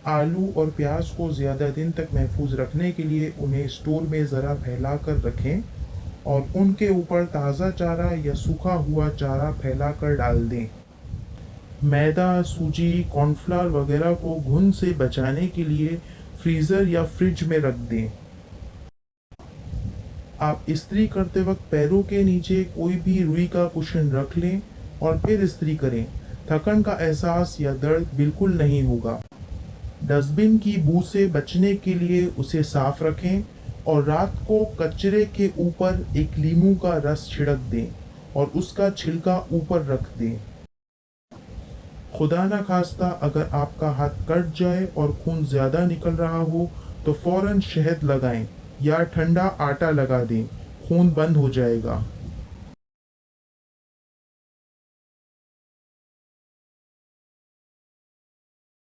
आलू और प्याज को ज़्यादा दिन तक महफूज रखने के लिए उन्हें स्टोर में ज़रा फैला कर रखें और उनके ऊपर ताज़ा चारा या सूखा हुआ चारा फैलाकर डाल दें। मैदा, सूजी, कॉर्नफ्लावर वगैरह को घुन से बचाने के लिए फ्रीज़र या फ्रिज में रख दें। आप इस्त्री करते वक्त पैरों के नीचे कोई भी रुई का कुशन रख लें और फिर इस्त्री करें। थकन का एहसास या दर्द बिल्कुल नहीं होगा। डस्टबिन की बू से बचने के लिए उसे साफ रखें और रात को कचरे के ऊपर एक लीमू का रस छिड़क दें और उसका छिलका ऊपर रख दें। खुदा न खास्ता अगर आपका हाथ कट जाए और खून ज़्यादा निकल रहा हो तो फौरन शहद लगाएं या ठंडा आटा लगा दें, खून बंद हो जाएगा।